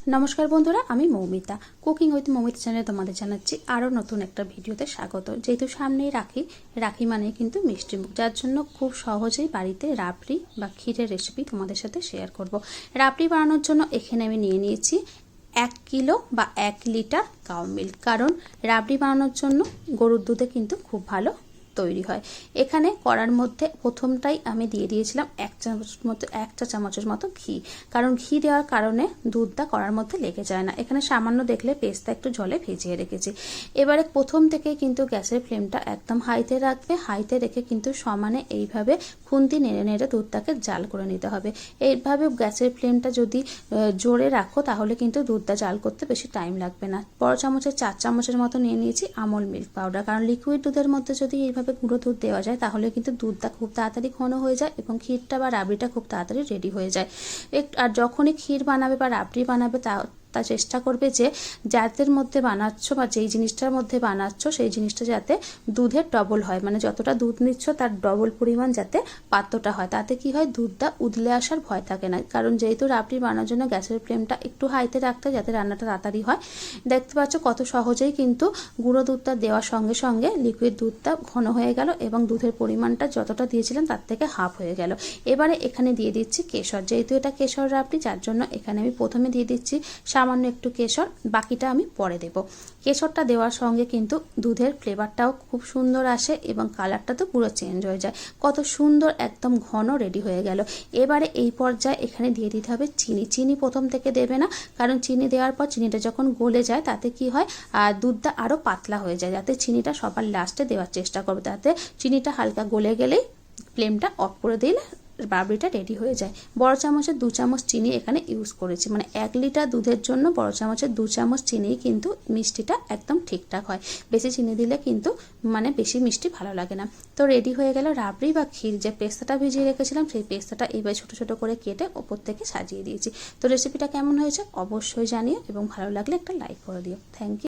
नमस्कार बंधुरा आमी मौमिता कुकिंग उइथ मौमिता चैनेले तोमादेर जानाच्छि आरो नतुन एकटा भिडियोते स्वागत। जेहेतु सामनेई राखी राखी माने किन्तु मिष्टि मुख, जार जन्य खूब सहजेई बाड़ीते राबड़ी बा क्षीरेर रेसिपि तोमादेर साथे शेयर करब। राबड़ी बानानोर जन्य एखाने आमी निये नियेछि 1 किलो बा 1 लिटार काउ मिल्क, कारण राबड़ी बानानोर जन्य गरुर दूधे किन्तु खूब भालो तैरी है। एखाने कड़ार मध्य प्रथमटाई आमी दिए दिएछिलाम 1 चा चामचेर मतो घी, कारण घी देওয়ার कारणे दूधटा कड़ार मध्य लेगे जाए ना। एखाने सामान्य देखले पेस्ता एकटु जले भिजिए रेखेछि। एबारे प्रथम थेकेई किन्तु ग्यासेर फ्लेमटा एकदम हाईते राखबे, हाईते रेखे किन्तु समाने एइभाবে खुंती नेড়ে नेড়ে दूधटाके জাল করে নিতে হবে। এইভাবে গ্যাসের ফ্লেমটা যদি জোরে রাখো তাহলে কিন্তু দুধটা জাল করতে বেশি টাইম লাগবে না। বড় চামচের 4 চামচের মতো নিয়ে নিয়েছি আমল মিল্ক পাউডার, কারণ লিকুইড দুধের মধ্যে যদি এইভাবে গুঁড়ো দুধ দেওয়া যায় তাহলে কিন্তু দুধটা খুব তাড়াতাড়ি ঘন হয়ে যায় এবং ক্ষীরটা বা রাবড়িটা খুব তাড়াতাড়ি রেডি হয়ে যায়। আর যখনই ক্ষীর বানাবে বা রাবড়ি বানাবে তা চেষ্টা করবে যে যাদের মধ্যে বানাচ্ছ বা যেই জিনিসটার মধ্যে বানাচ্ছ সেই জিনিসটা যাতে দুধের ডবল হয়, মানে যতটা দুধ নিচ্ছ তার ডবল পরিমাণ যাতে পাত্রটা হয়। তাতে কি হয়, দুধটা উদলে আসার ভয় থাকে না। কারণ যেহেতু রাবড়ি বানানোর জন্য গ্যাসের ফ্লেমটা একটু হাইতে রাখতে যাতে রান্নাটা তাড়াতাড়ি হয়। দেখতে পাচ্ছ কত সহজেই কিন্তু গুঁড়ো দুধটা দেওয়ার সঙ্গে সঙ্গে লিকুইড দুধটা ঘন হয়ে গেল এবং দুধের পরিমাণটা যতটা দিয়েছিলাম তার থেকে হাফ হয়ে গেল। এবারে এখানে দিয়ে দিচ্ছি কেশর, যেহেতু এটা কেশর রাবড়ি যার জন্য এখানে আমি প্রথমে দিয়ে দিচ্ছি সামান্য একটু কেশর, বাকিটা আমি পরে দেব। কেশরটা দেওয়ার সঙ্গে কিন্তু দুধের ফ্লেভারটাও খুব সুন্দর আসে এবং কালারটা তো পুরো চেঞ্জ হয়ে যায়। কত সুন্দর একদম ঘন রেডি হয়ে গেল। এবারে এই পর্যায়ে এখানে দিয়ে দিতে হবে চিনি। চিনি প্রথম থেকে দেবে না, কারণ চিনি দেওয়ার পর চিনিটা যখন গলে যায় তাতে কি হয়, দুধটা আরও পাতলা হয়ে যায়। যাতে চিনিটা সবার লাস্টে দেওয়ার চেষ্টা করবে, তাতে চিনিটা হালকা গলে গেলেই ফ্লেমটা অফ করে দিলে রাবড়িটা রেডি হয়ে যায়। বড় চামচের 2 চামচ চিনি এখানে ইউজ করেছি, মানে 1 লিটার দুধের জন্য বড় চামচের 2 চামচ চিনি কিন্তু মিষ্টিটা একদম ঠিকঠাক হয়। বেশি চিনি দিলে কিন্তু মানে বেশি মিষ্টি ভালো লাগে না। তো রেডি হয়ে গেল রাবড়ি বা ক্ষীর। যে পেস্তাটা ভিজিয়ে রেখেছিলাম সেই পেস্তাটা এইভাবে ছোট ছোট করে কেটে ওপর থেকে সাজিয়ে দিয়েছি। তো রেসিপিটা কেমন হয়েছে অবশ্যই জানিও এবং ভালো লাগলে একটা লাইক করে দিও। Thank you.